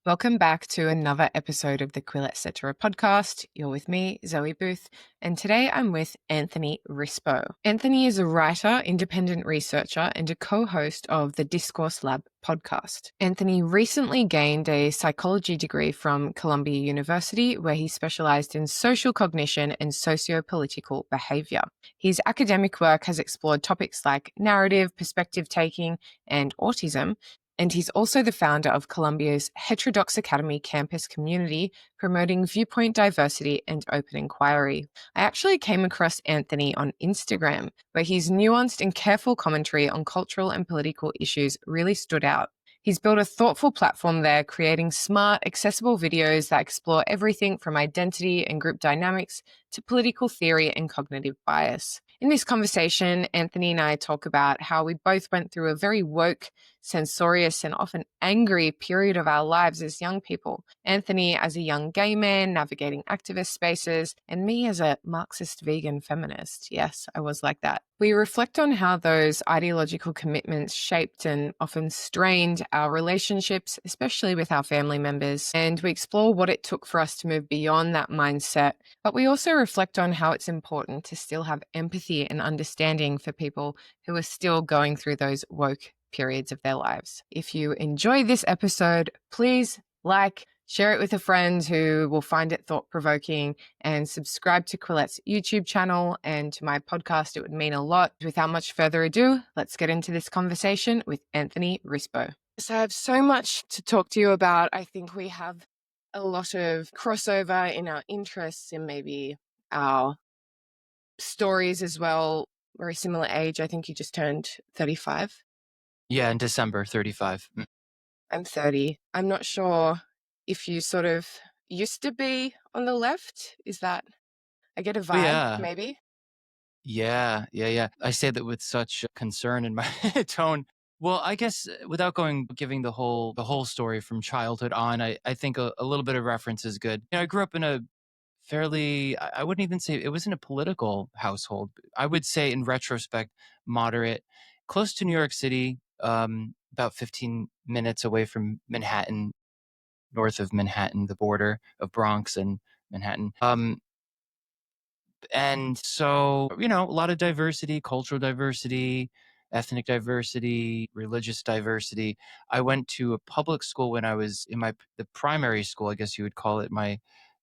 Welcome back to another episode of the Quillette Cetera podcast. You're with me, Zoe Booth, and today I'm with Anthony Rispo. Anthony is a writer, independent researcher, and a co-host of the Discourse Lab podcast. Anthony recently gained a psychology degree from Columbia University, where he specialized in social cognition and sociopolitical behaviour. His academic work has explored topics like narrative, perspective taking, and autism, and he's also the founder of Columbia's Heterodox Academy campus community, promoting viewpoint diversity and open inquiry. I actually came across Anthony on Instagram, where his nuanced and careful commentary on cultural and political issues really stood out. He's built a thoughtful platform there, creating smart, accessible videos that explore everything from identity and group dynamics to political theory and cognitive bias. In this conversation, Anthony and I talk about how we both went through a very woke, censorious, and often angry period of our lives as young people. Anthony as a young gay man navigating activist spaces, and me as a Marxist vegan feminist. Yes, I was like that. We reflect on how those ideological commitments shaped and often strained our relationships, especially with our family members, and we explore what it took for us to move beyond that mindset. But we also reflect on how it's important to still have empathy and understanding for people who are still going through those woke periods of their lives. If you enjoy this episode, please share it with a friend who will find it thought-provoking, and subscribe to Quillette's YouTube channel and to my podcast. It would mean a lot. Without much further ado, let's get into this conversation with Anthony Rispo. So I have so much to talk to you about. I think we have a lot of crossover in our interests and maybe our stories as well. Very similar age. I think you just turned 35. Yeah, in December, 35. I'm 30. I'm not sure if you sort of used to be on the left. Is that, I get a vibe, Yeah. maybe? Yeah. I say that with such concern in my tone. Well, I guess without giving the whole story from childhood on, I think a little bit of reference is good. I grew up in a fairly, I wouldn't even say it wasn't a political household. I would say in retrospect, moderate, close to New York City, about 15 minutes away from Manhattan, north of Manhattan, the border of Bronx and Manhattan. And so, a lot of diversity, cultural diversity, ethnic diversity, religious diversity. I went to a public school when I was in the primary school, I guess you would call it, my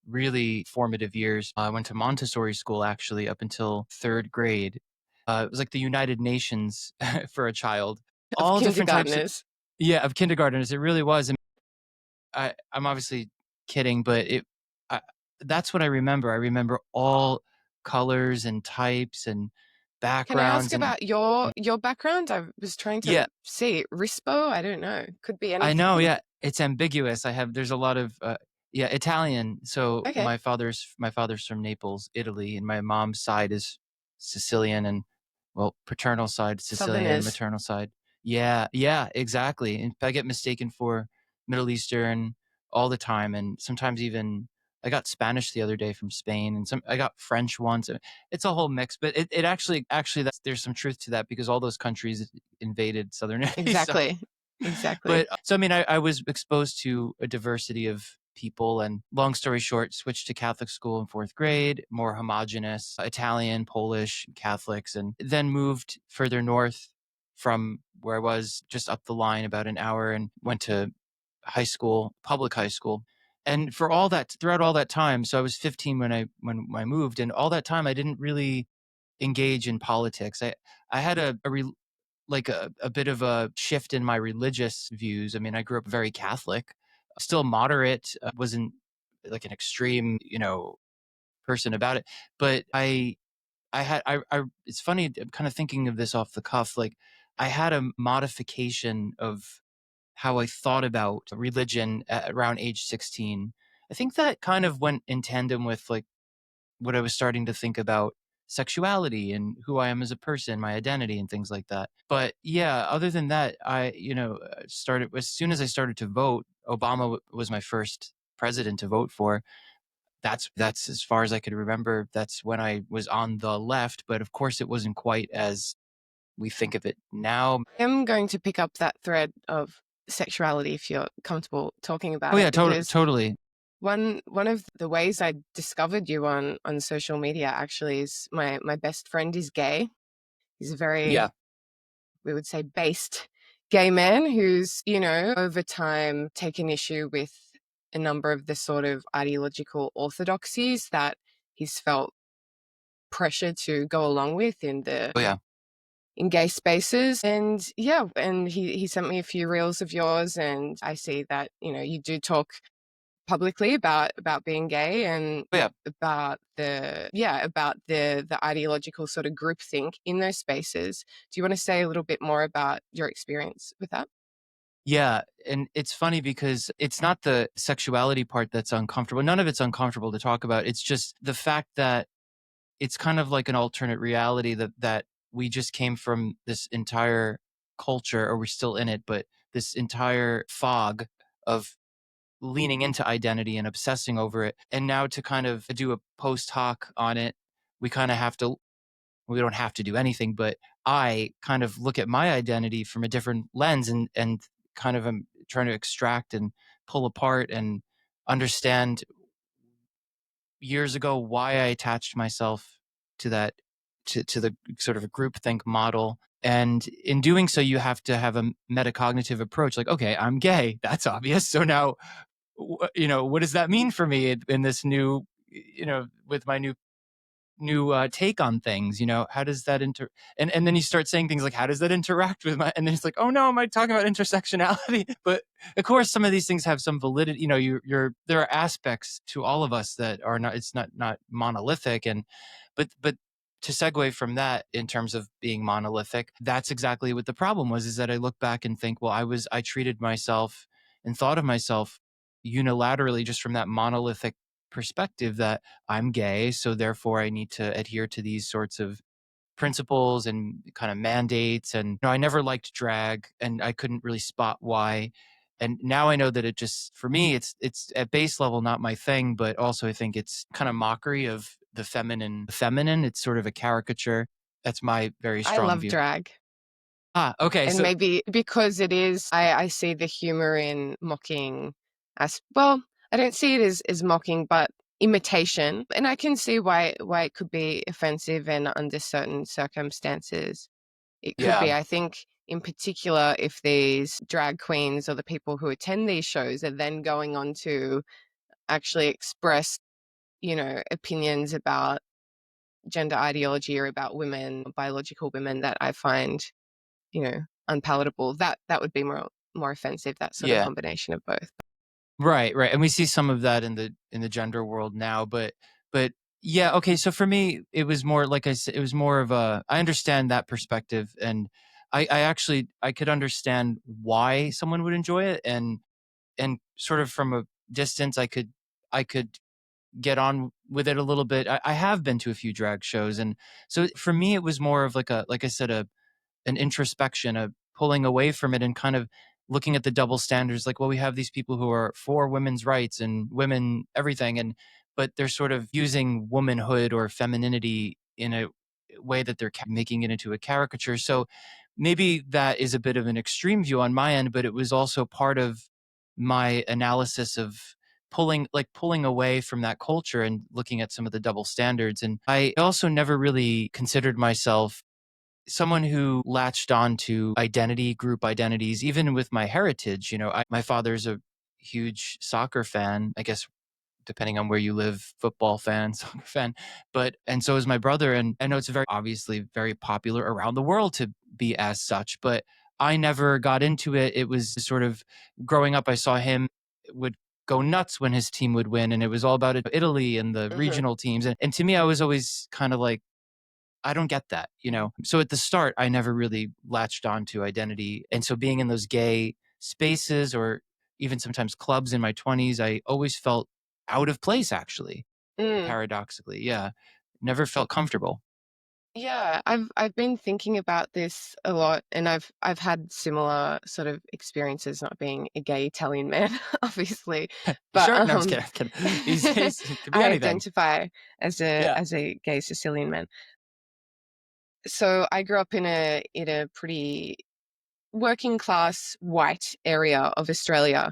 really formative years. I went to Montessori school actually up until third grade. It was like the United Nations for a child. Of All different types of kindergartners. It really was. I'm obviously kidding, but that's what I remember. I remember all colors and types and Can I ask backgrounds. And about your background? I was trying to yeah, see. Rispo? I don't know. Could be anything. I know. Yeah, it's ambiguous. There's a lot of Italian. So Okay. my father's from Naples, Italy, and my mom's side is Sicilian, and paternal side Sicilian, Southerners. maternal side. Yeah, exactly. And I get mistaken for Middle Eastern all the time, and sometimes even I got Spanish the other day from Spain, and I got French once. It's a whole mix, but it actually there's some truth to that because all those countries invaded Southern Italy. Exactly. Exactly. But so, I mean, I was exposed to a diversity of people, and long story short, switched to Catholic school in fourth grade, more homogenous, Italian, Polish, Catholics, and then moved further north from where I was, just up the line about an hour, and went to high school, public high school. And throughout all that time, so I was 15 when I moved, and all that time I didn't really engage in politics. I had a bit of a shift in my religious views. I mean, I grew up very Catholic, still moderate, wasn't like an extreme, person about it. But it's funny, I'm kind of thinking of this off the cuff. Like, I had a modification of how I thought about religion at around age 16. I think that kind of went in tandem with like what I was starting to think about sexuality and who I am as a person, my identity and things like that. But yeah, other than that, I, started as soon as I started to vote. Obama was my first president to vote for. That's as far as I could remember. That's when I was on the left, but of course it wasn't quite as we think of it now. I'm going to pick up that thread of sexuality if you're comfortable talking Oh about yeah, it, because totally. one of the ways I discovered you on social media actually is my best friend is gay. He's a very, Yeah. we would say, based gay man who's, over time taken issue with a number of the sort of ideological orthodoxies that he's felt pressure to go along with Oh yeah. in gay spaces. And yeah, and he sent me a few reels of yours, and I see that, you do talk publicly about being gay, and Oh yeah. about the ideological sort of groupthink in those spaces. Do you want to say a little bit more about your experience with that? Yeah, and it's funny because it's not the sexuality part that's uncomfortable. None of it's uncomfortable to talk about. It's just the fact that it's kind of like an alternate reality that we just came from this entire culture, or we're still in it, but this entire fog of leaning into identity and obsessing over it. And now to kind of do a post hoc on it, we kind of have to, we don't have to do anything, but I kind of look at my identity from a different lens, and kind of am trying to extract and pull apart and understand years ago why I attached myself to that, to the sort of a groupthink model. And in doing so, you have to have a metacognitive approach. Like, okay, I'm gay. That's obvious. So now, what does that mean for me in this new, with my new take on things? How does that and then you start saying things like, how does that interact with my, and then it's like, oh no, am I talking about intersectionality? But of course some of these things have some validity. There are aspects to all of us that are not, it's not monolithic. And but to segue from that, in terms of being monolithic, that's exactly what the problem was, is that I look back and think, well, I treated myself and thought of myself unilaterally just from that monolithic perspective, that I'm gay, so therefore I need to adhere to these sorts of principles and kind of mandates. And I never liked drag, and I couldn't really spot why. And now I know that it just, for me, it's at base level not my thing, but also I think it's kind of mockery of the feminine. It's sort of a caricature. That's my very I strong love view. drag. Okay, And so maybe because it is, I see the humor in mocking, as well. I don't see it as mocking, but imitation. And I can see why it could be offensive, and under certain circumstances it could yeah. be. I think in particular, if these drag queens or the people who attend these shows are then going on to actually express, opinions about gender ideology or about women, biological women, that I find, unpalatable. That would be more offensive, that sort of Yeah. combination of both. Right, right. And we see some of that in the gender world now, but yeah, okay, so for me it was more, like I said, it was more of a, I understand that perspective, and I actually, I could understand why someone would enjoy it, and sort of from a distance I could get on with it a little bit. I have been to a few drag shows, and so for me it was more of like a, like I said, an introspection, a pulling away from it, and kind of looking at the double standards. Like, well, we have these people who are for women's rights and women everything, and but they're sort of using womanhood or femininity in a way that they're making it into a caricature. So maybe that is a bit of an extreme view on my end, but it was also part of my analysis of pulling away from that culture and looking at some of the double standards. And I also never really considered myself someone who latched on to group identities, even with my heritage. My father's a huge soccer fan, I guess, depending on where you live, football fan, soccer fan. And so is my brother. And I know it's very obviously very popular around the world to be as such, but I never got into it. It was sort of growing up, I saw him would go nuts when his team would win. And it was all about Italy and the Hmm. regional teams. And to me, I was always kind of like, I don't get that. So at the start, I never really latched on to identity. And so being in those gay spaces, or even sometimes clubs in my 20s, I always felt out of place, actually, Mm. paradoxically. Yeah. Never felt comfortable. Yeah, I've been thinking about this a lot, and I've had similar sort of experiences, not being a gay Italian man, obviously, but Sure. No, I'm just kidding. I'm kidding. These days, it could be I anything. identify as a Yeah. gay Sicilian man. So I grew up in a pretty working class white area of Australia.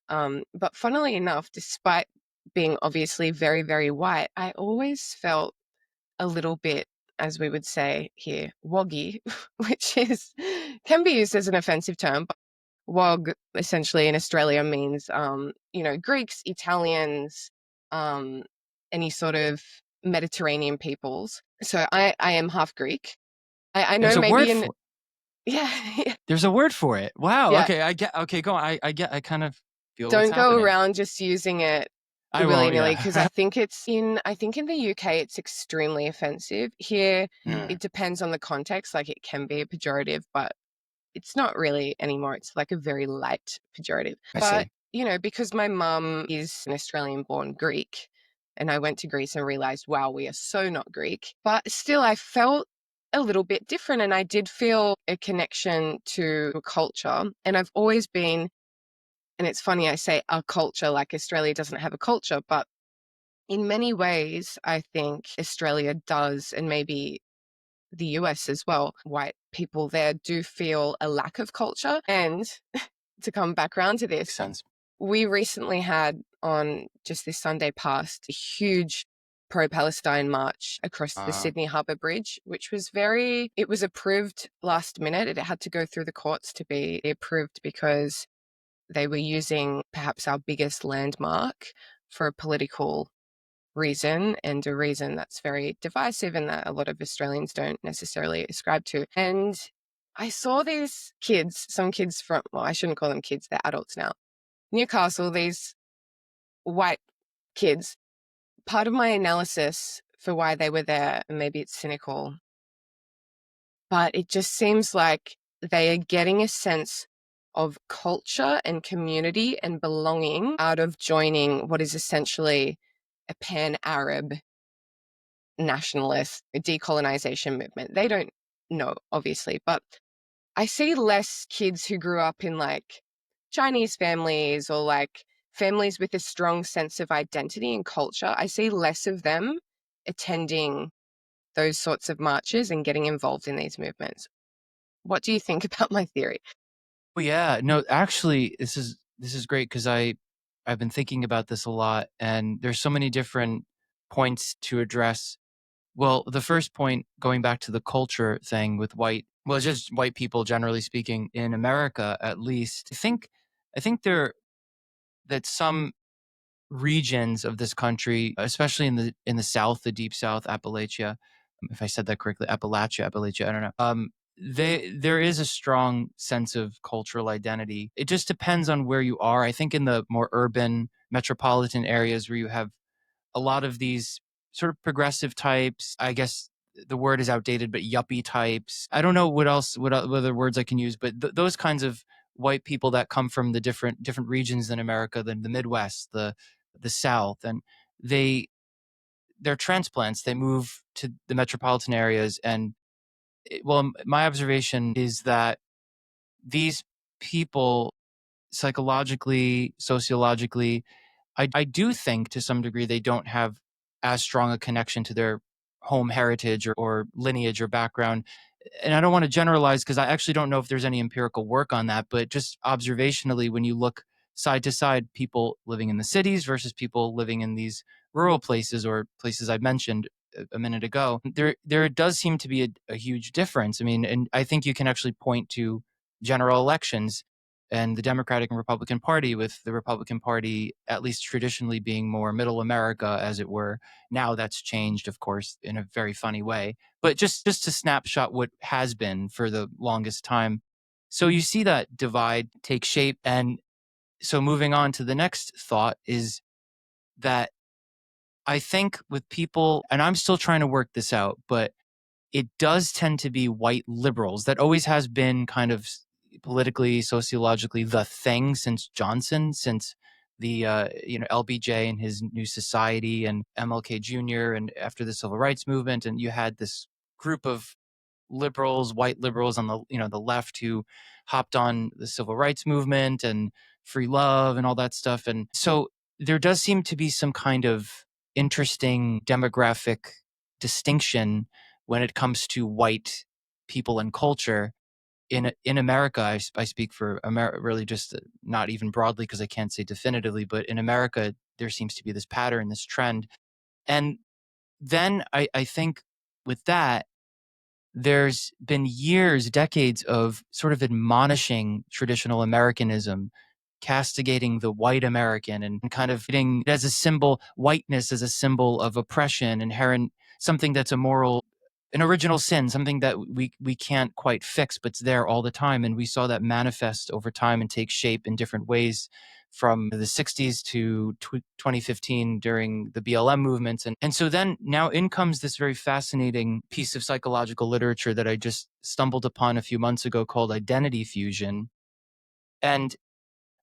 But funnily enough, despite being obviously very, very white, I always felt a little bit, as we would say here, woggy, which can be used as an offensive term. But wog essentially in Australia means, Greeks, Italians, any sort of Mediterranean peoples. So I am half Greek. I know There's a word maybe in, for yeah, There's a word for it. Wow. yeah. Okay. Okay. Go on. I kind of feel what's Don't go happening. around just using it I won't. willy-nilly because Yeah. I think in the UK it's extremely offensive. Here Hmm. it depends on the context, like it can be a pejorative, but it's not really anymore. It's like a very light pejorative. I But, see. because my mum is an Australian-born Greek and I went to Greece and realized, wow, we are so not Greek. But still, I felt a little bit different and I did feel a connection to a culture. And I've always been, and it's funny I say a culture like Australia doesn't have a culture, but in many ways, I think Australia does, and maybe the US as well. White people there do feel a lack of culture. And to come back around to Makes this, sense. we recently had on just this Sunday past a huge pro-Palestine march across the Sydney Harbour Bridge, which was it was approved last minute. It had to go through the courts to be approved because they were using perhaps our biggest landmark for a political reason, and a reason that's very divisive and that a lot of Australians don't necessarily ascribe to. And I saw these kids, some kids from, well, I shouldn't call them kids, they're adults now, Newcastle, these white kids. Part of my analysis for why they were there, and maybe it's cynical, but it just seems like they are getting a sense of culture and community and belonging out of joining what is essentially a pan-Arab nationalist decolonization movement. They don't know, obviously, but I see less kids who grew up in like Chinese families or like families with a strong sense of identity and culture. I see less of them attending those sorts of marches and getting involved in these movements. What do you think about my theory? Well, yeah. No, actually, this is great because I've been thinking about this a lot, and there's so many different points to address. Well, the first point, going back to the culture thing with well, it's just white people generally speaking in America, at least. I think there that some regions of this country, especially in the South, the Deep South, Appalachia, if I said that correctly, Appalachia, I don't know. There is a strong sense of cultural identity. It just depends on where you are. I think in the more urban metropolitan areas where you have a lot of these sort of progressive types, I guess the word is outdated, but yuppie types. I don't know what other words I can use, but those kinds of white people that come from the different regions in America, the Midwest, the South, and they're transplants. They move to the metropolitan areas, and well, my observation is that these people psychologically, sociologically, I do think to some degree they don't have as strong a connection to their home heritage or lineage or background. And I don't want to generalize because I actually don't know if there's any empirical work on that, but just observationally, when you look side to side, people living in the cities versus people living in these rural places or places I mentioned a minute ago, there does seem to be a huge difference. I mean, and I think you can actually point to general elections and the Democratic and Republican Party, with the Republican Party at least traditionally being more middle America, as it were. Now that's changed, of course, in a very funny way. But just to snapshot what has been for the longest time. So you see that divide take shape. And so moving on to the next thought is that I think with people, and I'm still trying to work this out, but it does tend to be white liberals. That always has been kind of politically, sociologically the thing since Johnson, since the LBJ and his New Society and MLK Jr. and after the Civil Rights Movement, and you had this group of liberals, white liberals on the left who hopped on the Civil Rights Movement and free love and all that stuff. And so there does seem to be some kind of interesting demographic distinction when it comes to white people and culture. in America, I speak for America, really just not even broadly because I can't say definitively, but in America, there seems to be this pattern, this trend. And then I think with that, there's been years, decades of sort of admonishing traditional Americanism, castigating the white American and kind of getting it as a symbol, whiteness as a symbol of oppression, inherent, something that's a moral, an original sin, something that we can't quite fix, but it's there all the time. And we saw that manifest over time and take shape in different ways from the 60s to 2015 during the BLM movements. And so then now in comes this very fascinating piece of psychological literature that I just stumbled upon a few months ago called identity fusion. And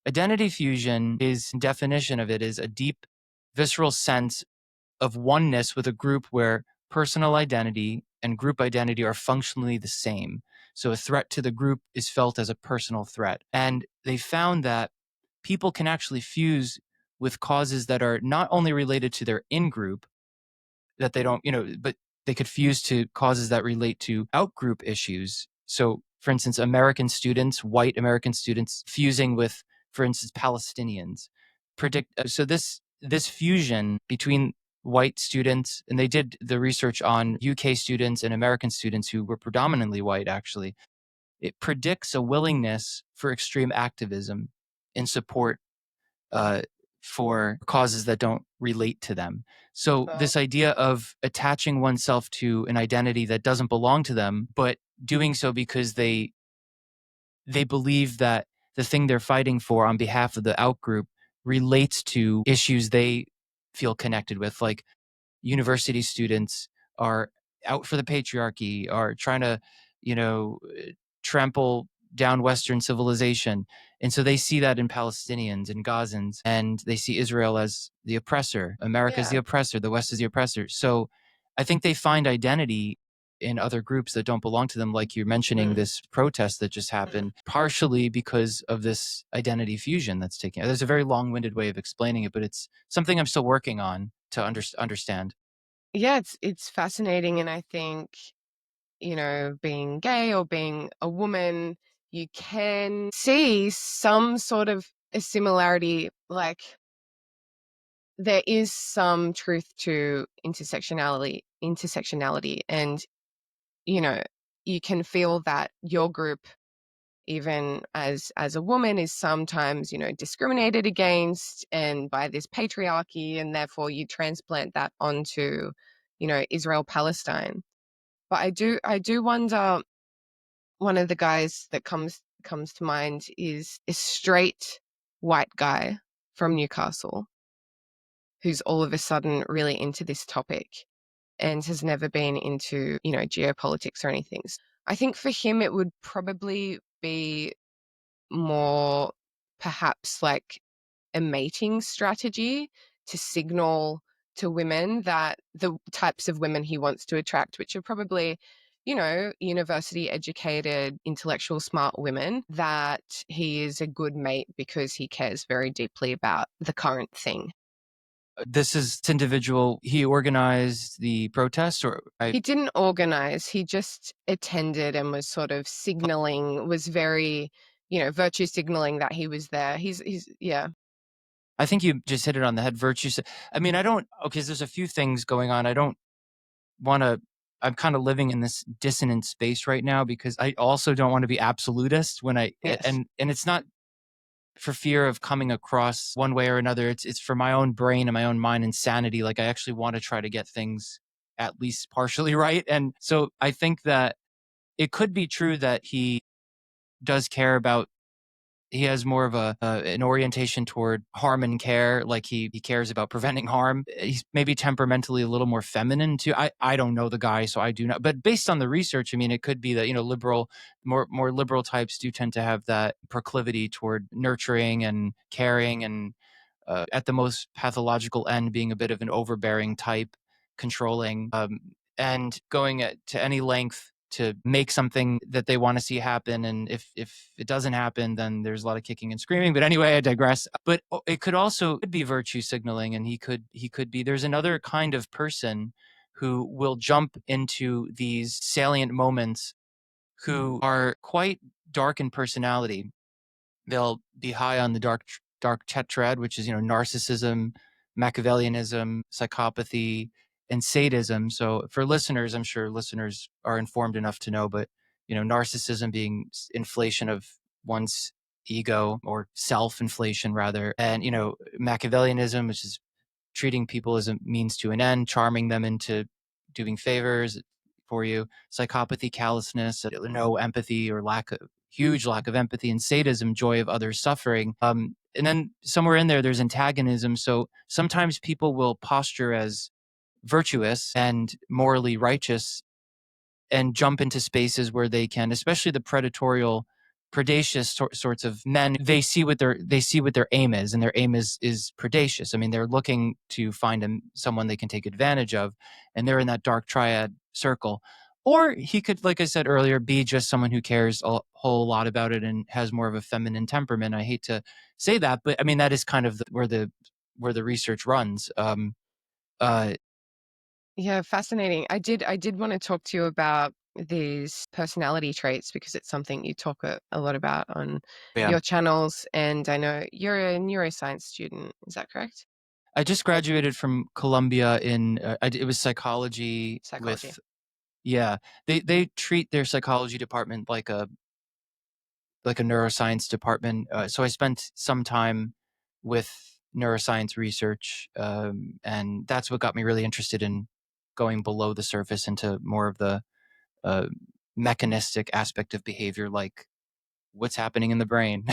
identity fusion is, definition of it is a deep, visceral sense of oneness with a group where personal identity and group identity are functionally the same. So a threat to the group is felt as a personal threat. And they found that people can actually fuse with causes that are not only related to their in-group, that they don't, but they could fuse to causes that relate to out-group issues. So, for instance, American students, white American students, fusing with, for instance, Palestinians. So this fusion between white students, and they did the research on UK students and American students who were predominantly white, actually. It predicts a willingness for extreme activism in support for causes that don't relate to them. So this idea of attaching oneself to an identity that doesn't belong to them, but doing so because they believe that the thing they're fighting for on behalf of the outgroup relates to issues they feel connected with, like university students are out for the patriarchy, are trying to, trample down Western civilization. And so they see that in Palestinians and Gazans, and they see Israel as the oppressor. America's the oppressor. The West is the oppressor. So I think they find identity in other groups that don't belong to them, like you're mentioning this protest that just happened, partially because of this identity fusion that's taking. There's a very long-winded way of explaining it, but it's something I'm still working on to understand. Yeah, it's fascinating, and I think, being gay or being a woman, you can see some sort of a similarity. Like, there is some truth to intersectionality, and you know, you can feel that your group, even as a woman, is sometimes, discriminated against and by this patriarchy, and therefore you transplant that onto, Israel Palestine. But I do wonder, one of the guys that comes to mind is a straight white guy from Newcastle who's all of a sudden really into this topic and has never been into, geopolitics or anything. I think for him it would probably be more perhaps like a mating strategy to signal to women that the types of women he wants to attract, which are probably, university educated, intellectual, smart women, that he is a good mate because he cares very deeply about the current thing. This individual, he organized the protest, or He didn't organize, he just attended and was sort of signaling, was very, virtue signaling that he was there. Yeah. I think you just hit it on the head. Virtue. I mean, I don't. Okay, so there's a few things going on. I don't want to. I'm kind of living in this dissonant space right now because I also don't want to be absolutist when Yes. and it's not for fear of coming across one way or another. It's for my own brain and my own mind and sanity. Like I actually want to try to get things at least partially right. And so I think that it could be true that he does care about, he has more of an orientation toward harm and care. Like he cares about preventing harm. He's maybe temperamentally a little more feminine too. I don't know the guy, so I do not. But based on the research, I mean, it could be that, liberal, more liberal types do tend to have that proclivity toward nurturing and caring, and at the most pathological end being a bit of an overbearing type, controlling, and going to any length to make something that they want to see happen. And if it doesn't happen, then there's a lot of kicking and screaming. But anyway, I digress. But it could also be virtue signaling, and he could be. There's another kind of person who will jump into these salient moments, who are quite darkened personality. They'll be high on the dark tetrad, which is, narcissism, Machiavellianism, psychopathy, and sadism. So for listeners, I'm sure listeners are informed enough to know, but narcissism being inflation of one's ego, or self-inflation rather, and Machiavellianism, which is treating people as a means to an end, charming them into doing favors for you. Psychopathy, callousness, no empathy, or huge lack of empathy, and sadism, joy of others' suffering. And then somewhere in there, there's antagonism. So sometimes people will posture as virtuous and morally righteous and jump into spaces where they can, especially the predacious sorts of men. They see what their aim is, and their aim is predacious. I mean, they're looking to find someone they can take advantage of, and they're in that dark triad circle. Or he could, like I said earlier, be just someone who cares a whole lot about it and has more of a feminine temperament. I hate to say that, but I mean that is kind of where the research runs. Uh, Yeah, fascinating. I did want to talk to you about these personality traits because it's something you talk a lot about on yeah. your channels, and I know you're a neuroscience student. Is that correct? I just graduated from Columbia in it was psychology Psychology. with. Yeah, they treat their psychology department like a neuroscience department. So I spent some time with neuroscience research, and that's what got me really interested in going below the surface into more of the uh, mechanistic aspect of behavior, like what's happening in the brain.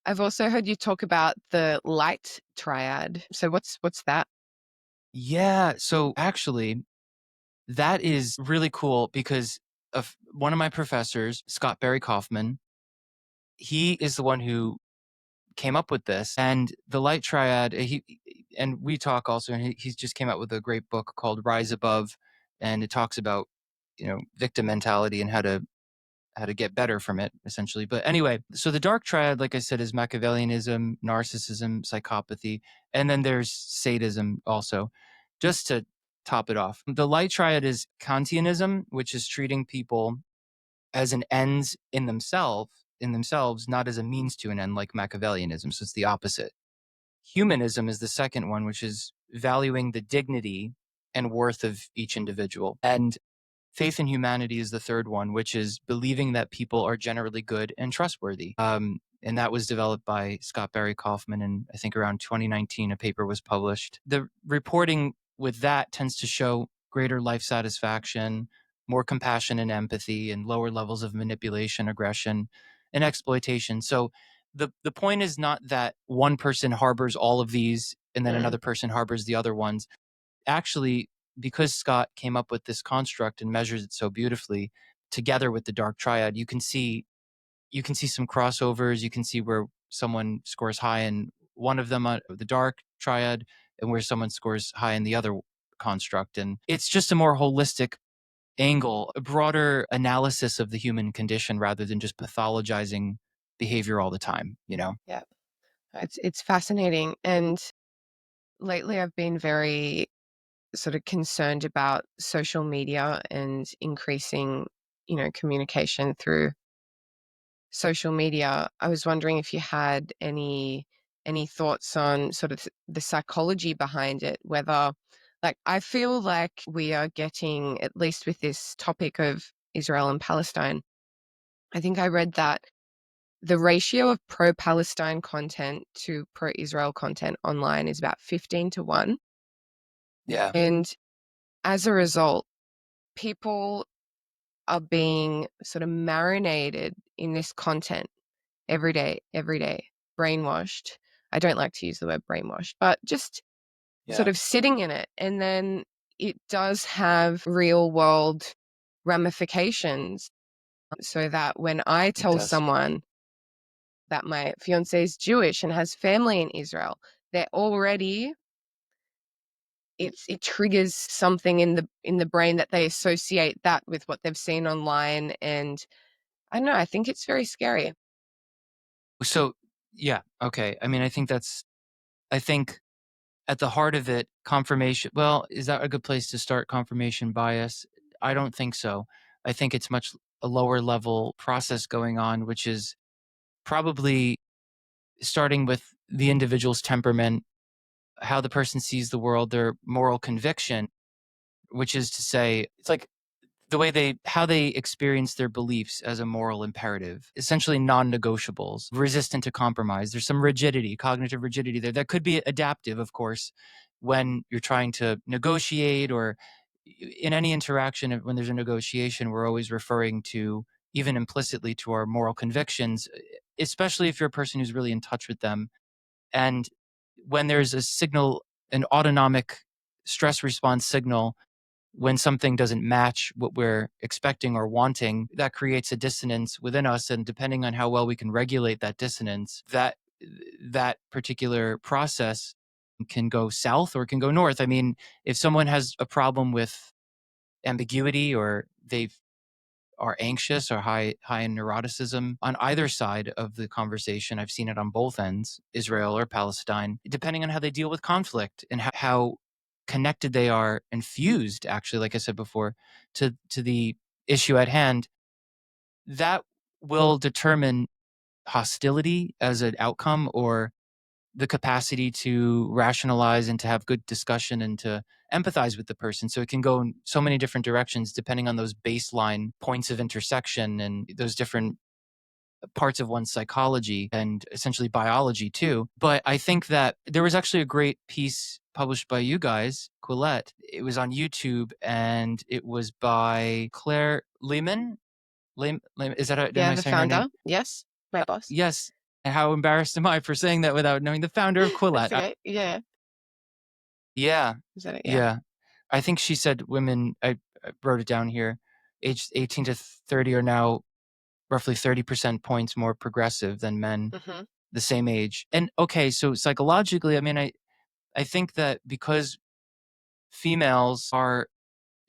I've also heard you talk about the light triad. So what's that? Yeah, so actually, that is really cool because of one of my professors, Scott Barry Kaufman. He is the one who came up with this, and the light triad. And we talk also, and he's just came out with a great book called Rise Above, and it talks about victim mentality and how to get better from it, essentially. But anyway, so the dark triad, like I said, is Machiavellianism, narcissism, psychopathy, and then there's sadism also. Just to top it off, the light triad is Kantianism, which is treating people as an ends in themselves, not as a means to an end, like Machiavellianism. So it's the opposite. Humanism is the second one, which is valuing the dignity and worth of each individual. And faith in humanity is the third one, which is believing that people are generally good and trustworthy. And that was developed by Scott Barry Kaufman. And I think around 2019, a paper was published. The reporting with that tends to show greater life satisfaction, more compassion and empathy, and lower levels of manipulation, aggression, and exploitation. So the point is not that one person harbors all of these and then another person harbors the other ones. Actually, because Scott came up with this construct and measures it so beautifully together with the dark triad, you can see some crossovers. You can see where someone scores high in one of them on the dark triad and where someone scores high in the other construct. And it's just a more holistic angle, a broader analysis of the human condition rather than just pathologizing behavior all the time. Yeah. It's fascinating. And lately I've been very sort of concerned about social media and increasing, communication through social media. I was wondering if you had any thoughts on sort of the psychology behind it, whether like I feel like we are getting, at least with this topic of Israel and Palestine, I think I read that the ratio of pro-Palestine content to pro-Israel content online is about 15-1. Yeah. And as a result, people are being sort of marinated in this content every day, brainwashed. I don't like to use the word brainwashed, but just sort Yeah, of sitting in it. And then it does have real world ramifications. So that when I it tell does. someone that my fiance is Jewish and has family in Israel, they're already it triggers something in the brain that they associate that with what they've seen online. And I don't know, I think it's very scary. So, yeah, okay. I mean, I think at the heart of it, confirmation. Well, is that a good place to start confirmation bias? I don't think so. I think it's much a lower level process going on, which is probably starting with the individual's temperament, how the person sees the world, their moral conviction, which is to say, it's like the way how they experience their beliefs as a moral imperative, essentially non-negotiables, resistant to compromise. There's some rigidity, cognitive rigidity there that could be adaptive, of course, when you're trying to negotiate, or in any interaction. When there's a negotiation, we're always referring to, even implicitly, to our moral convictions, especially if you're a person who's really in touch with them. And when there's a signal, an autonomic stress response signal, when something doesn't match what we're expecting or wanting, that creates a dissonance within us. And depending on how well we can regulate that dissonance, that particular process can go south or it can go north. I mean, if someone has a problem with ambiguity, or they are anxious or high in neuroticism on either side of the conversation, I've seen it on both ends, Israel or Palestine, depending on how they deal with conflict and how connected they are and fused, actually, like I said before, to the issue at hand, that will determine hostility as an outcome, or the capacity to rationalize and to have good discussion and to empathize with the person. So it can go in so many different directions depending on those baseline points of intersection and those different parts of one's psychology and essentially biology too. But I think that there was actually a great piece published by you guys, Quillette. It was on YouTube, and it was by Claire Lehman. Is that am Yeah, I the saying her name? founder. Yes, my boss. Yes. And how embarrassed am I for saying that without knowing the founder of That's Quillette? okay. Yeah. Yeah. Is that it? Yeah. Yeah. I think she said women, I wrote it down here, aged 18 to 30 are now roughly 30% points more progressive than men Mm-hmm. the same age. And okay, so psychologically, I mean, I think that because females are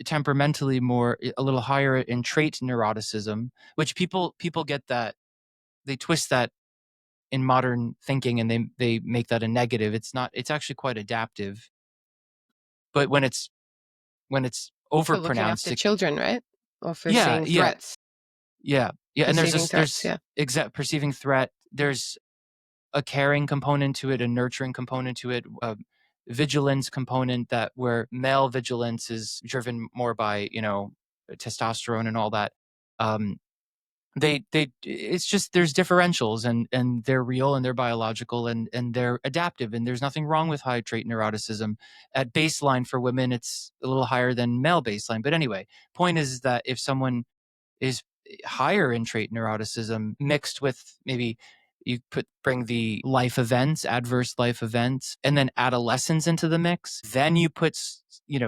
temperamentally a little higher in trait neuroticism, which people get that, they twist that in modern thinking, and they make that a negative. It's not, it's actually quite adaptive. But when it's For looking after overpronounced, children, right? Or for yeah, seeing yeah, threats, yeah, yeah. And perceiving threats. there's Yeah. exact perceiving threat. There's a caring component to it, a nurturing component to it, a vigilance component, that where male vigilance is driven more by, testosterone and all that. Um, it's just, there's differentials, and they're real, and they're biological, and they're adaptive, and there's nothing wrong with high trait neuroticism. At baseline for women, it's a little higher than male baseline. But anyway, point is that if someone is higher in trait neuroticism, mixed with, maybe you bring the life events, adverse life events, and then adolescence into the mix, then you put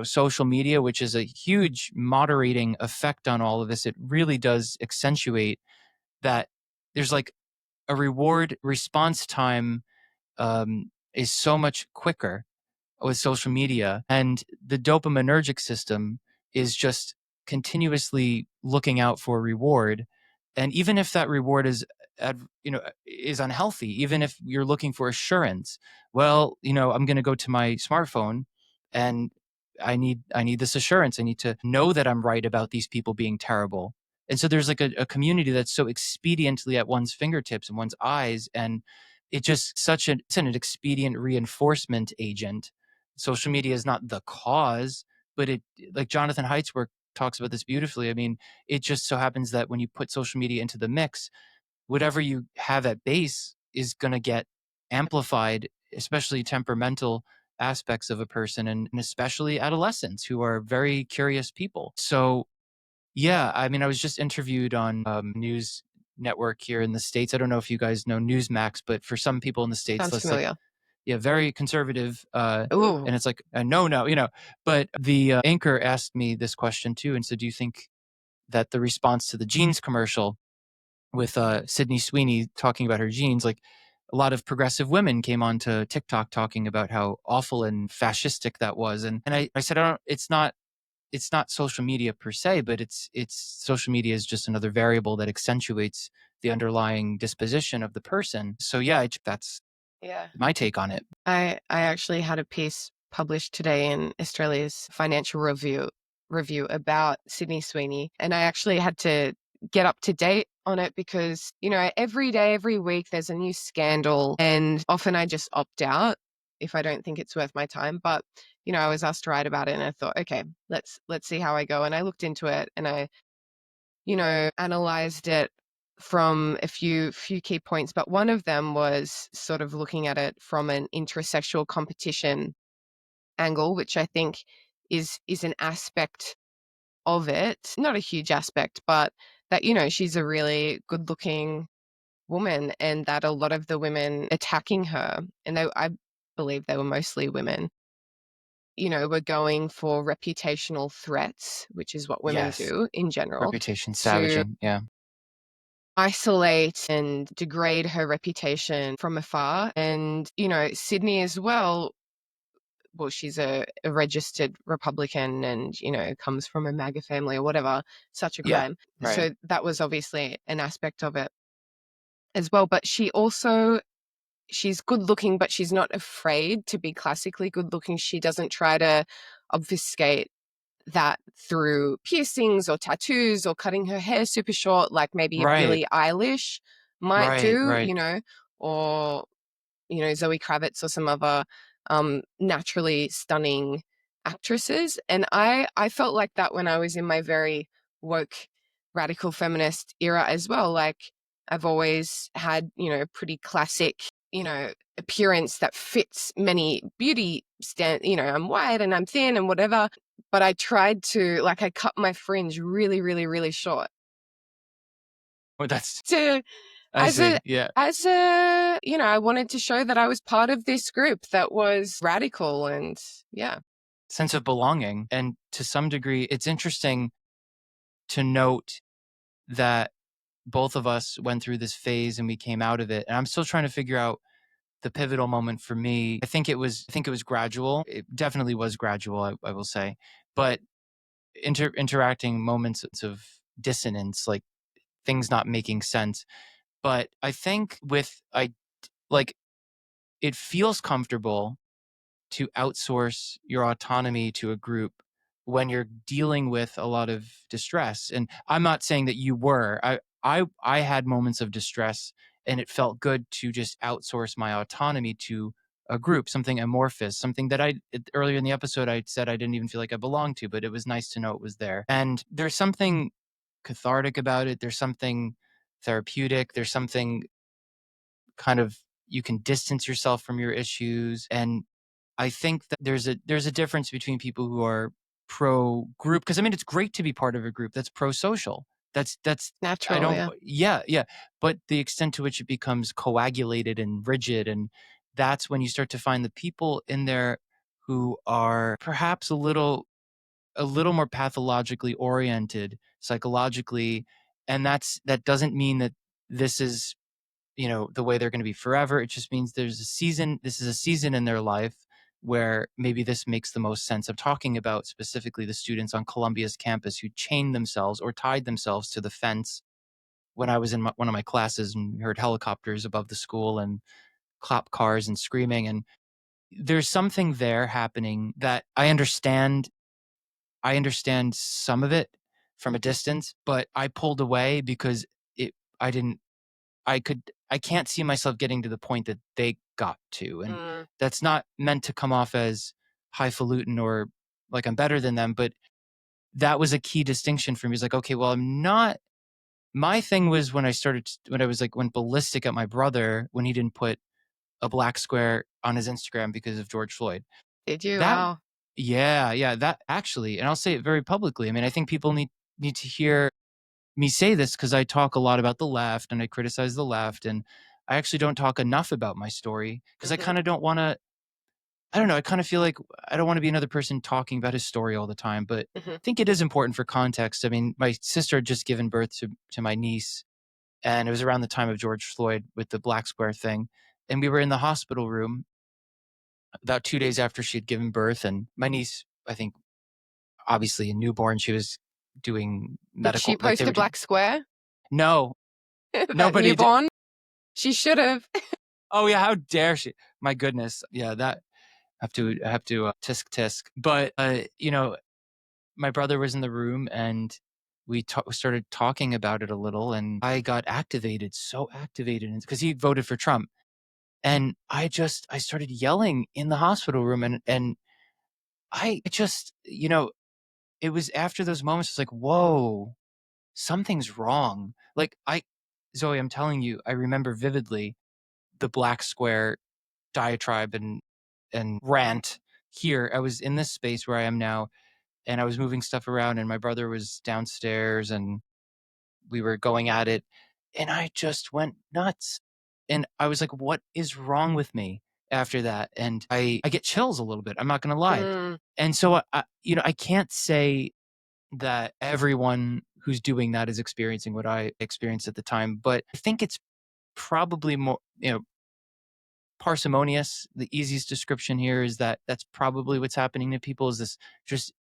social media, which is a huge moderating effect on all of this. It really does accentuate that. There's like a reward response time is so much quicker with social media, and the dopaminergic system is just continuously looking out for reward. And even if that reward is unhealthy, even if you're looking for assurance, well, I'm going to go to my smartphone, and I need this assurance. I need to know that I'm right about these people being terrible. And so there's like a community that's so expediently at one's fingertips and one's eyes, and it just it's an expedient reinforcement agent. Social media is not the cause, but it, like Jonathan Haidt's work talks about this beautifully. I mean, it just so happens that when you put social media into the mix, whatever you have at base is going to get amplified, especially temperamental aspects of a person, and especially adolescents, who are very curious people. So yeah, I mean, I was just interviewed on news network here in the States. I don't know if you guys know Newsmax, but for some people in the States, Sounds that's like, familiar. yeah, very conservative. Ooh. And it's like a no. But the anchor asked me this question too. And so, do you think that the response to the jeans commercial with Sydney Sweeney talking about her jeans, like a lot of progressive women came onto TikTok talking about how awful and fascistic that was. And I said, it's not social media per se, but it's social media is just another variable that accentuates the underlying disposition of the person. So yeah, that's Yeah. my take on it. I actually had a piece published today in Australia's Financial Review about Sydney Sweeney, and I actually had to get up to date on it because, every day, every week there's a new scandal, and often I just opt out if I don't think it's worth my time. But, I was asked to write about it and I thought, okay, let's see how I go. And I looked into it and I, analyzed it from a few key points, but one of them was sort of looking at it from an intersexual competition angle, which I think is an aspect of it, not a huge aspect, but that, she's a really good looking woman, and that a lot of the women attacking her, and I believe they were mostly women, were going for reputational threats, which is what women Yes. do in general, Reputation to savaging. Yeah. isolate and degrade her reputation from afar. And, Sydney as well, she's a registered Republican and, comes from a MAGA family or whatever, such a Yeah. crime. Right. So that was obviously an aspect of it as well. But she's good looking, but she's not afraid to be classically good looking. She doesn't try to obfuscate that through piercings or tattoos or cutting her hair super short, like maybe a Right. Billie Eilish might Right. do, Right. or Zoe Kravitz or some other naturally stunning actresses. And I felt like that when I was in my very woke radical feminist era as well. Like, I've always had, pretty classic, appearance that fits many beauty I'm white and I'm thin and whatever, but I tried to, like, I cut my fringe really, really, really short Well, that's, to I as a see. Yeah. I wanted to show that I was part of this group that was radical. And yeah. Sense of belonging. And to some degree, it's interesting to note that both of us went through this phase and we came out of it. And I'm still trying to figure out the pivotal moment for me. I think it was gradual. It definitely was gradual, I will say. But interacting moments of dissonance, like things not making sense. But I think like it feels comfortable to outsource your autonomy to a group when you're dealing with a lot of distress. And I'm not saying that you were. I had moments of distress, and it felt good to just outsource my autonomy to a group, something amorphous, something that earlier in the episode I said I didn't even feel like I belonged to, but it was nice to know it was there. And there's something cathartic about it. There's something therapeutic. There's something kind of, you can distance yourself from your issues. And I think that there's a difference between people who are pro group, because I mean, it's great to be part of a group that's pro social. That's I Natural. don't, Yeah. yeah, but the extent to which it becomes coagulated and rigid, and that's when you start to find the people in there who are perhaps a little more pathologically oriented psychologically. And that doesn't mean that this is, the way they're going to be forever. It just means this is a season in their life where maybe this makes the most sense. I'm talking about specifically the students on Columbia's campus who chained themselves or tied themselves to the fence when I was in one of my classes, and we heard helicopters above the school and cop cars and screaming. And there's something there happening that I understand some of it from a distance, but I pulled away because I didn't, I can't see myself getting to the point that they got to. And that's not meant to come off as highfalutin or like I'm better than them, but that was a key distinction for me. It's like, okay, well, I'm not, my thing was when I was like, went ballistic at my brother when he didn't put a black square on his Instagram because of George Floyd. Did you? That, Wow. yeah, that actually, and I'll say it very publicly. I mean, I think people need to hear me say this because I talk a lot about the left and I criticize the left, and I actually don't talk enough about my story because I kind of don't want to. I don't know. I kind of feel like I don't want to be another person talking about his story all the time, but I think it is important for context. I mean, my sister had just given birth to my niece, and it was around the time of George Floyd with the black square thing, and we were in the hospital room about 2 days after she had given birth, and my niece, I think, obviously a newborn, she was doing Did she medical, like they post were a doing. black square? No, That nobody did. newborn? She should have. Oh yeah, how dare she? My goodness, yeah, that I have to tisk tisk. But my brother was in the room, and we started talking about it a little, and I got so activated, because he voted for Trump. And I started yelling in the hospital room, and I just, it was after those moments, it's like, whoa, something's wrong. Like, Zoe, I'm telling you, I remember vividly the black square diatribe and rant here. I was in this space where I am now, and I was moving stuff around, and my brother was downstairs, and we were going at it, and I just went nuts. And I was like, what is wrong with me after that? And I get chills a little bit. I'm not going to lie. Mm, And so I can't say that everyone who's doing that is experiencing what I experienced at the time, but I think it's probably more, parsimonious. The easiest description here is that that's probably what's happening to people, is this just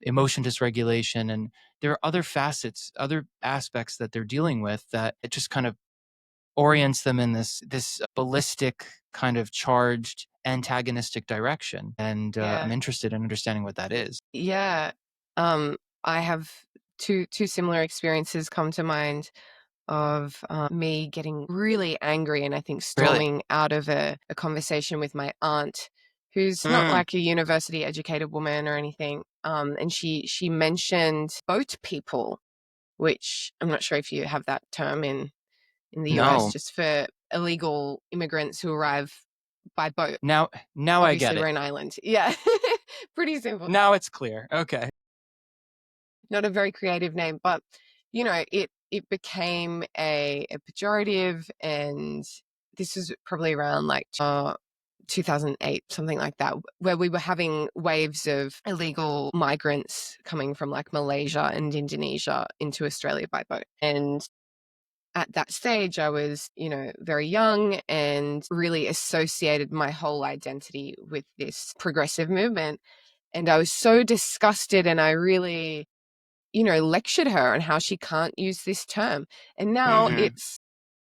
emotion dysregulation. And there are other facets, other aspects that they're dealing with, that it just kind of orients them in this ballistic, kind of charged, antagonistic direction. And I'm yeah. interested in understanding what that is. Yeah. I have two similar experiences come to mind of me getting really angry and I think Really? storming out of a conversation with my aunt, who's not Mm, like a university educated woman or anything. And she mentioned boat people, which I'm not sure if you have that term in the US, no. just for illegal immigrants who arrive by boat. Now I get Obviously, we're it. an island. Yeah. Pretty simple. Now it's clear. Okay. Not a very creative name, but it became a pejorative, and this was probably around like 2008, something like that, where we were having waves of illegal migrants coming from like Malaysia and Indonesia into Australia by boat. And at that stage, I was, very young and really associated my whole identity with this progressive movement. And I was so disgusted, and I really, lectured her on how she can't use this term. And now Hmm.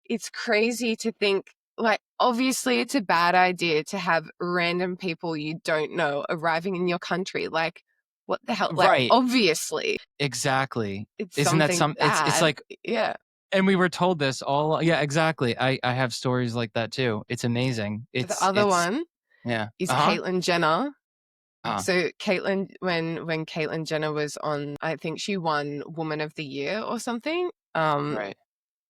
it's crazy to think, like, obviously it's a bad idea to have random people you don't know arriving in your country. Like, what the hell? Like, Right. obviously Exactly. it's Isn't that something it's bad. like, Yeah. and we were told this all. Yeah, exactly. I have stories like that too. It's amazing. The It's other one yeah. is Uh-huh. Caitlyn Jenner. Uh, So Caitlyn, when Caitlyn Jenner was on, I think she won Woman of the Year or something. right.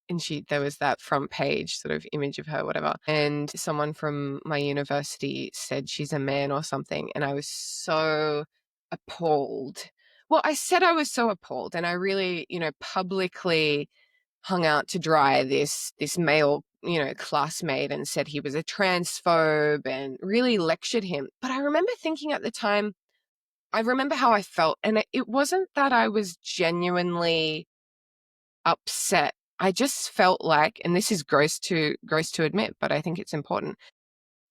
And there was that front page sort of image of her, whatever. And someone from my university said she's a man or something, and I was so appalled. Well, I said I was so appalled, and I really, publicly hung out to dry this male, classmate, and said he was a transphobe and really lectured him. But I remember thinking at the time, I remember how I felt, and it wasn't that I was genuinely upset. I just felt like, and this is gross to admit, but I think it's important.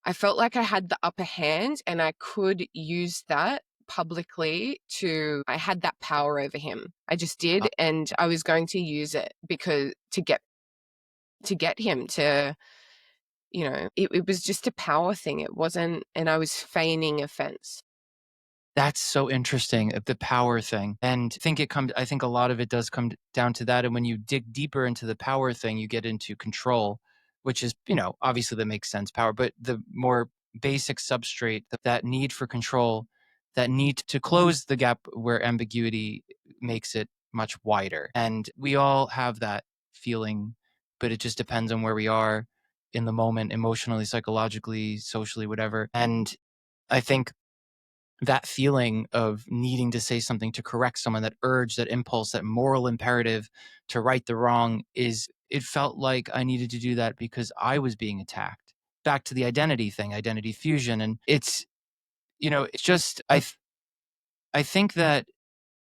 I felt like I had the upper hand, and I could use that publicly I had that power over him. I just did, Uh, and I was going to use it because to get him to, it was just a power thing. It wasn't, and I was feigning offense. that's so interesting, the power thing. And I think a lot of it does come down to that. And when you dig deeper into the power thing, you get into control, which is, obviously that makes sense, power, but the more basic substrate, that need for control, that need to close the gap where ambiguity makes it much wider. And we all have that feeling, but it just depends on where we are in the moment, emotionally, psychologically, socially, whatever. And I think that feeling of needing to say something to correct someone, that urge, that impulse, that moral imperative to right the wrong, it felt like I needed to do that because I was being attacked. Back to the identity thing, identity fusion. And it's just, I think that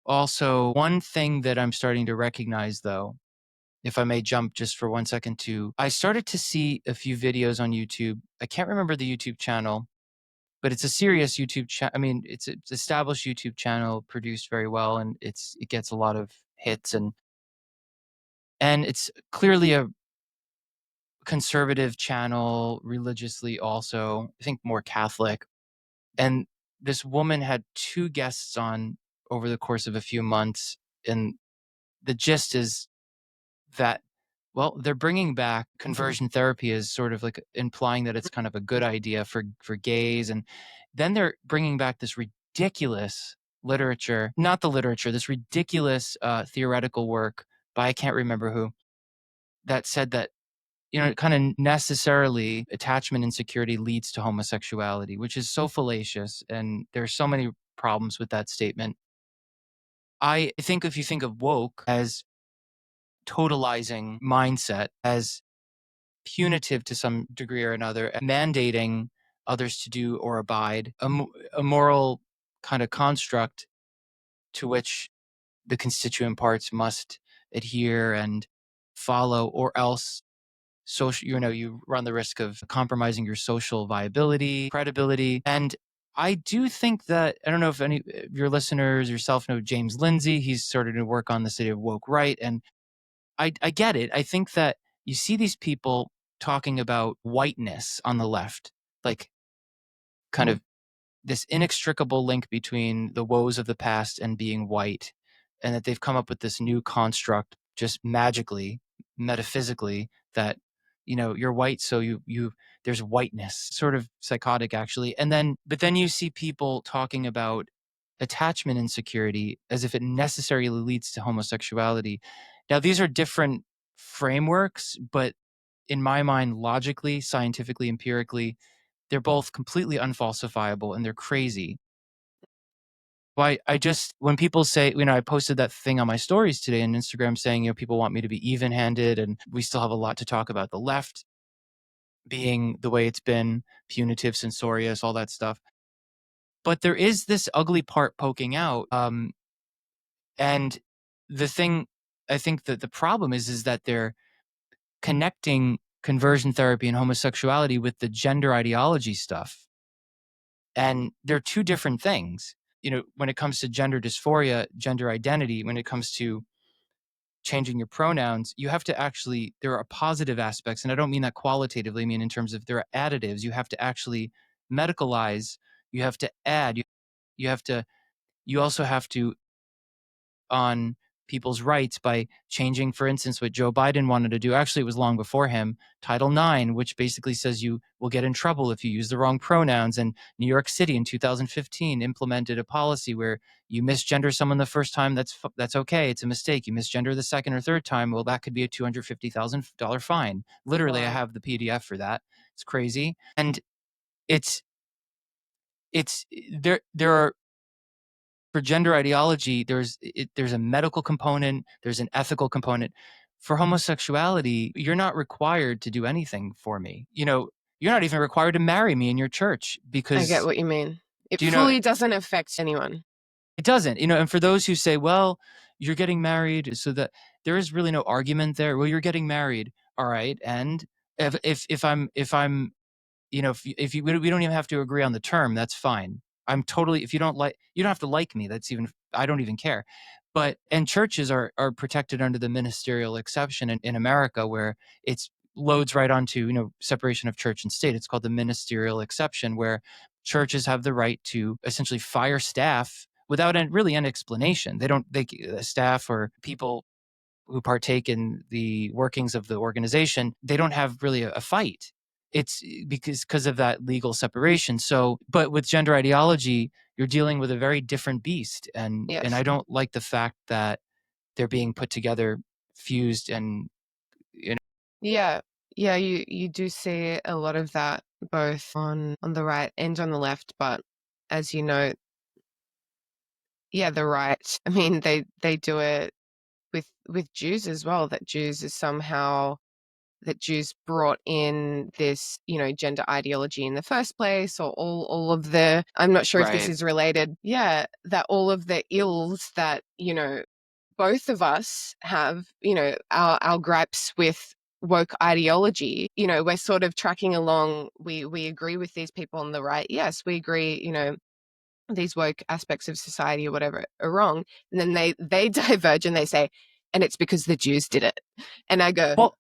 also one thing that I'm starting to recognize, though, if I may jump just for 1 second to, I started to see a few videos on YouTube. I can't remember the YouTube channel, but it's a serious YouTube channel. I mean, it's an established YouTube channel, produced very well, and it gets a lot of hits, and it's clearly a conservative channel, religiously also, I think more Catholic. And this woman had two guests on over the course of a few months, and the gist is that, well, they're bringing back conversion therapy as sort of like implying that it's kind of a good idea for gays. And then they're bringing back this ridiculous literature, not the literature, this ridiculous theoretical work by I can't remember who, that said that, kind of necessarily attachment insecurity leads to homosexuality, which is so fallacious. And there's so many problems with that statement. I think if you think of woke as totalizing mindset, as punitive to some degree or another, mandating others to do or abide, a moral kind of construct to which the constituent parts must adhere and follow, or else social, you run the risk of compromising your social viability, credibility. And I do think that, I don't know if any of your listeners yourself know James Lindsay. He's started to work on this idea of woke right. And I get it. I think that you see these people talking about whiteness on the left, like kind of this inextricable link between the woes of the past and being white, and that they've come up with this new construct just magically, metaphysically, that you're white, so you there's whiteness, sort of psychotic actually. But then you see people talking about attachment insecurity as if it necessarily leads to homosexuality. Now, these are different frameworks, but in my mind, logically, scientifically, empirically, they're both completely unfalsifiable and they're crazy. Why I just, when people say, I posted that thing on my stories today on Instagram saying, people want me to be even-handed, and we still have a lot to talk about the left being the way it's been, punitive, censorious, all that stuff. But there is this ugly part poking out. And the thing, I think that the problem is that they're connecting conversion therapy and homosexuality with the gender ideology stuff. And they're two different things. When it comes to gender dysphoria, gender identity, when it comes to changing your pronouns, you have to actually, there are positive aspects. And I don't mean that qualitatively, I mean in terms of there are additives. You have to actually medicalize, you have to add, you also have to on people's rights by changing, for instance, what Joe Biden wanted to do. Actually, it was long before him, Title IX, which basically says you will get in trouble if you use the wrong pronouns. And New York City in 2015 implemented a policy where you misgender someone the first time, that's okay. It's a mistake. You misgender the second or third time, well, that could be a $250,000 fine. Literally, wow. I have the PDF for that. It's crazy. And it's there are, for gender ideology, there's a medical component, there's an ethical component. For homosexuality, you're not required to do anything for me. You're not even required to marry me in your church, because I get what you mean. It fully doesn't affect anyone. It doesn't, and for those who say, well, you're getting married, so that there is really no argument there. Well, you're getting married. All right. And if I'm, if you, we don't even have to agree on the term, that's fine. I'm totally, if you don't have to like me. I don't even care. And churches are protected under the ministerial exception in America, where it's loads right onto, separation of church and state. It's called the ministerial exception, where churches have the right to essentially fire staff without really an explanation. Staff or people who partake in the workings of the organization, they don't have really a fight. It's because of that legal separation. So, but with gender ideology, you're dealing with a very different beast. And Yes. And I don't like the fact that they're being put together, fused, and Yeah. Yeah, you do see a lot of that both on the right and on the left, but as you know, yeah, the right, I mean, they do it with Jews as well, that Jews brought in this, gender ideology in the first place, or all of the, I'm not sure if this is related. Yeah, that all of the ills that, both of us have, our gripes with woke ideology, we're sort of tracking along. We agree with these people on the right. Yes, we agree, these woke aspects of society or whatever are wrong. And then they diverge and they say, and it's because the Jews did it. And I go, well,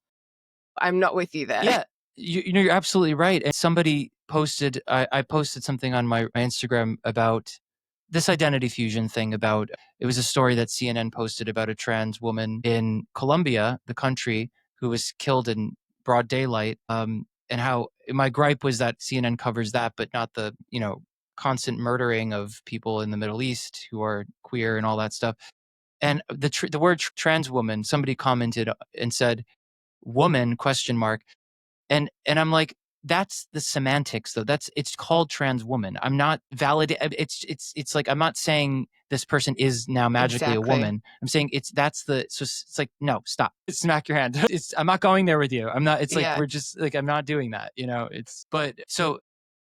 I'm not with you there. Yeah, you're absolutely right. And somebody posted, I posted something on my Instagram about this identity fusion thing about, it was a story that CNN posted about a trans woman in Colombia, the country, who was killed in broad daylight. And how my gripe was that CNN covers that, but not the, constant murdering of people in the Middle East who are queer and all that stuff. And the word trans woman, somebody commented and said, woman, question mark. And I'm like, that's the semantics though. It's called trans woman. I'm not validating. It's like, I'm not saying this person is now magically a woman. I'm saying so it's like, no, stop. Smack your hand. I'm not going there with you. I'm not, it's like, we're just like, I'm not doing that, but so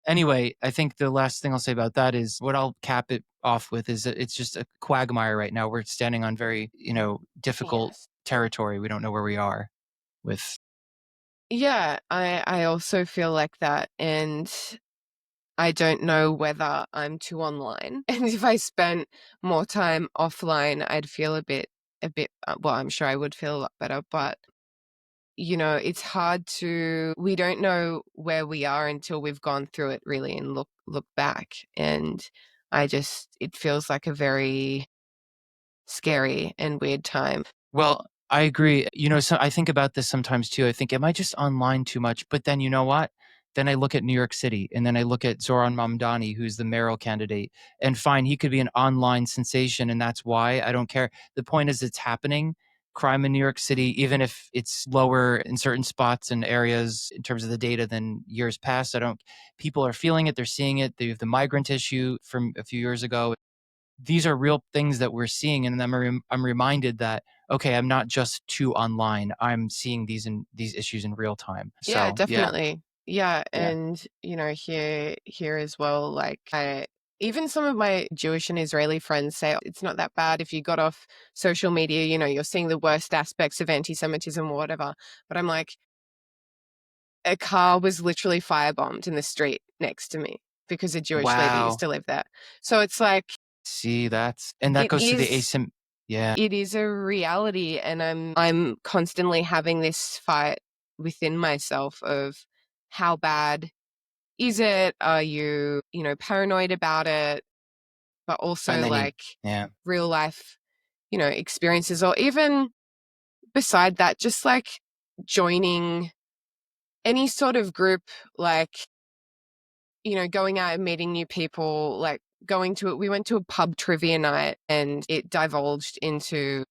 anyway, I think the last thing I'll say about that is, what I'll cap it off with is that it's just a quagmire right now. We're standing on very, difficult territory. We don't know where we are with. Yeah, I also feel like that, and I don't know whether I'm too online. And if I spent more time offline, I'd feel a bit, well, I'm sure I would feel a lot better, but it's hard we don't know where we are until we've gone through it really and look back. And it feels like a very scary and weird time. Well, I agree. So I think about this sometimes too. I think, am I just online too much? But then you know what? Then I look at New York City, and then I look at Zoran Mamdani, who's the mayoral candidate, and fine, he could be an online sensation, and that's why I don't care. The point is, it's happening. Crime in New York City, even if it's lower in certain spots and areas in terms of the data than years past, people are feeling it, they're seeing it. They have the migrant issue from a few years ago. These are real things that we're seeing, and I'm reminded that, okay, I'm not just too online. I'm seeing these issues in real time. Yeah, So, definitely. Yeah, and here as well, like even some of my Jewish and Israeli friends say it's not that bad if you got off social media, you're seeing the worst aspects of anti-Semitism or whatever. But I'm like, a car was literally firebombed in the street next to me because a Jewish lady used to live there. So it's like, see, that goes to the yeah. It is a reality, and I'm constantly having this fight within myself of how bad is it? Are you, paranoid about it? But also like real life, experiences, or even beside that, just like joining any sort of group, like, going out and meeting new people, like we went to a pub trivia night, and it divulged into,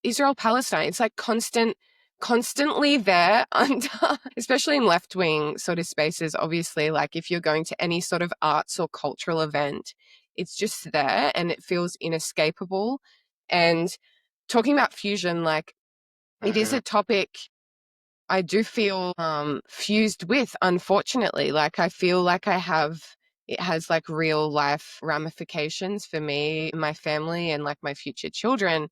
Israel, Palestine. It's like constantly there under, especially in left-wing sort of spaces, obviously, like if you're going to any sort of arts or cultural event, it's just there and it feels inescapable. And talking about fusion, like it is a topic I do feel fused with, unfortunately. Like I feel like it has like real life ramifications for me, my family, and like my future children.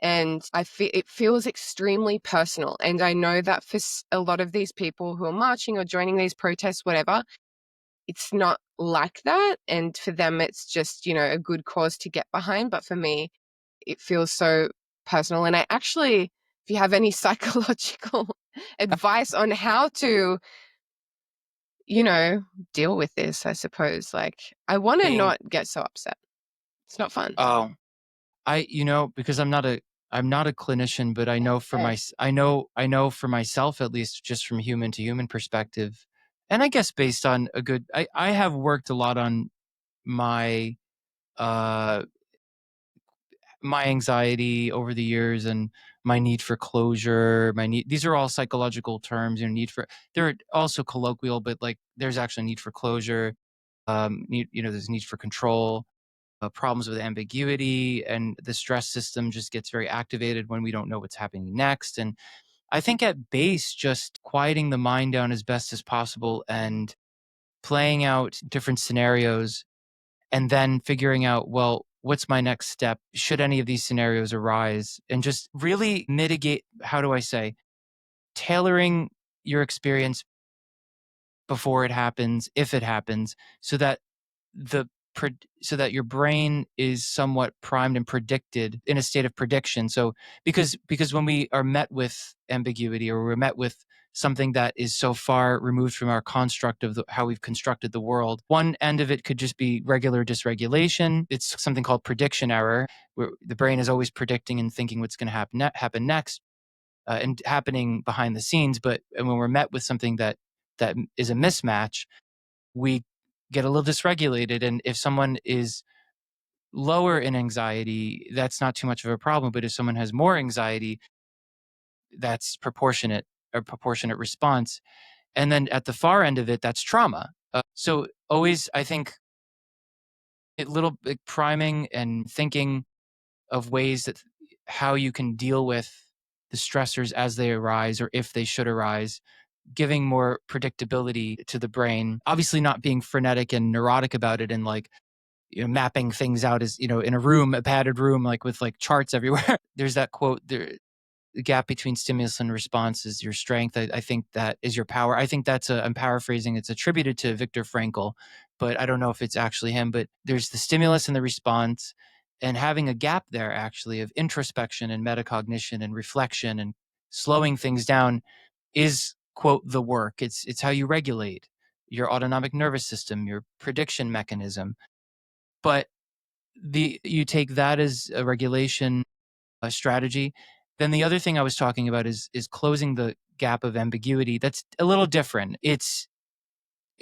And it feels extremely personal. And I know that for a lot of these people who are marching or joining these protests, whatever, it's not like that. And for them, it's just, a good cause to get behind. But for me, it feels so personal. And I actually, if you have any psychological advice on how to, deal with this, I suppose, like I want to not get so upset. It's not fun. Oh, because I'm not a clinician, but I know I know for myself, at least just from human to human perspective, and I guess based on I have worked a lot on my my anxiety over the years, and my need for closure, these are all psychological terms, they're also colloquial, but like there's actually a need for closure. There's need for control, problems with ambiguity, and the stress system just gets very activated when we don't know what's happening next. And I think at base, just quieting the mind down as best as possible and playing out different scenarios, and then figuring out, well, what's my next step should any of these scenarios arise, and just really mitigate, how do I say, tailoring your experience before it happens, if it happens, so that your brain is somewhat primed and predicted in a state of prediction. So because when we are met with ambiguity, or we're met with something that is so far removed from our construct of how we've constructed the world. One end of it could just be regular dysregulation. It's something called prediction error, where the brain is always predicting and thinking what's going to happen next, and happening behind the scenes. But when we're met with something that is a mismatch, we get a little dysregulated. And if someone is lower in anxiety, that's not too much of a problem. But if someone has more anxiety, that's a proportionate response. And then at the far end of it, that's trauma. So always, I think, priming and thinking of ways that how you can deal with the stressors as they arise or if they should arise, giving more predictability to the brain, obviously not being frenetic and neurotic about it and like, mapping things out as, in a room, a padded room, like with like charts everywhere. There's that quote, the gap between stimulus and response is your strength. I think that is your power. I think I'm paraphrasing. It's attributed to Viktor Frankl, but I don't know if it's actually him. But there's the stimulus and the response, and having a gap there actually of introspection and metacognition and reflection and slowing things down is, quote, the work. It's how you regulate your autonomic nervous system, your prediction mechanism. But you take that as a regulation strategy. Then the other thing I was talking about is closing the gap of ambiguity. That's a little different. It's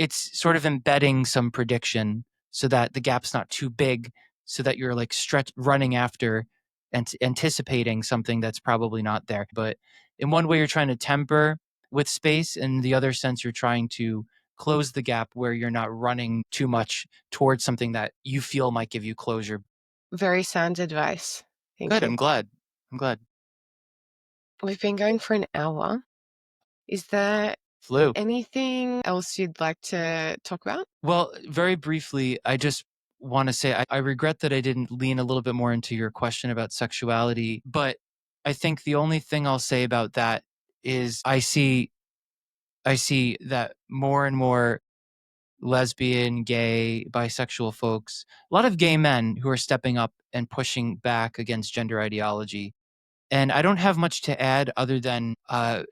sort of embedding some prediction so that the gap's not too big, so that you're like running after and anticipating something that's probably not there. But in one way, you're trying to temper with space, and the other sense, you're trying to close the gap where you're not running too much towards something that you feel might give you closure. Very sound advice. Thank Good. you. I'm glad. We've been going for an hour. Is there Flew. anything else you'd like to talk about? Well, very briefly, I just want to say I regret that I didn't lean a little bit more into your question about sexuality, but I think the only thing I'll say about that is I see that more and more lesbian, gay, bisexual folks, a lot of gay men who are stepping up and pushing back against gender ideology. And I don't have much to add other than I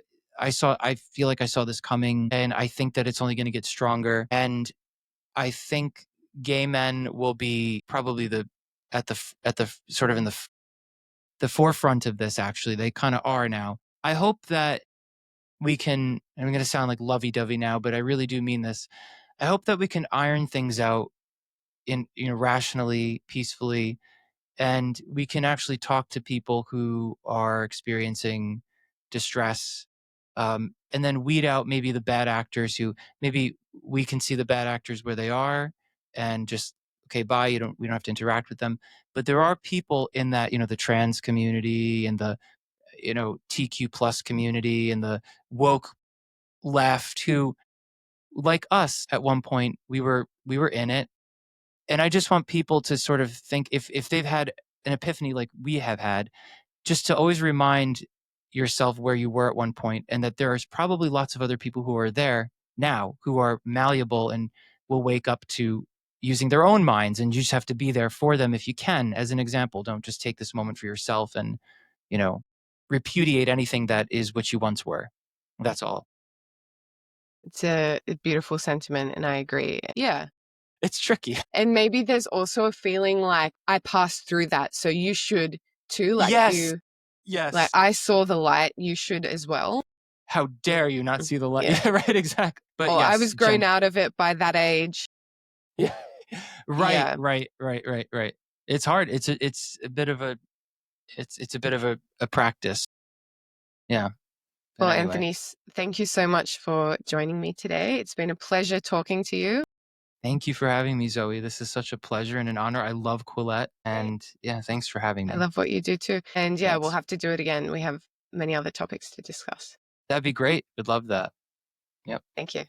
feel like I saw this coming, and I think that it's only going to get stronger. And I think gay men will be probably at the sort of in the forefront of this. Actually, they kind of are now. I hope that we can, and I'm going to sound like lovey-dovey now, but I really do mean this. I hope that we can iron things out in, rationally, peacefully, and we can actually talk to people who are experiencing distress, and then weed out maybe the bad actors who maybe we can see the bad actors where they are and just, okay, bye, we don't have to interact with them. But there are people in that, the trans community and the, TQ plus community and the woke left who, like us at one point, we were in it. And I just want people to sort of think, if they've had an epiphany like we have had, just to always remind yourself where you were at one point, and that there's probably lots of other people who are there now who are malleable and will wake up to using their own minds, and you just have to be there for them if you can. As an example, don't just take this moment for yourself and, repudiate anything that is what you once were. That's all. It's a beautiful sentiment, and I agree. Yeah. It's tricky. And maybe there's also a feeling like I passed through that, so you should too. Like Yes. Like I saw the light, you should as well. How dare you not see the light? Yeah. Yeah, right, exactly. But Or yes, I was grown out of it by that age. Yeah. Right, Yeah. right. It's hard. It's a bit of a practice. Yeah. But Well, anyway. Anthony, thank you so much for joining me today. It's been a pleasure talking to you. Thank you for having me, Zoe. This is such a pleasure and an honor. I love Quillette, and yeah, thanks for having me. I love what you do too. And yeah, Thanks. we'll have to do it again. We have many other topics to discuss. That'd be great. Would love that. Yep. Thank you.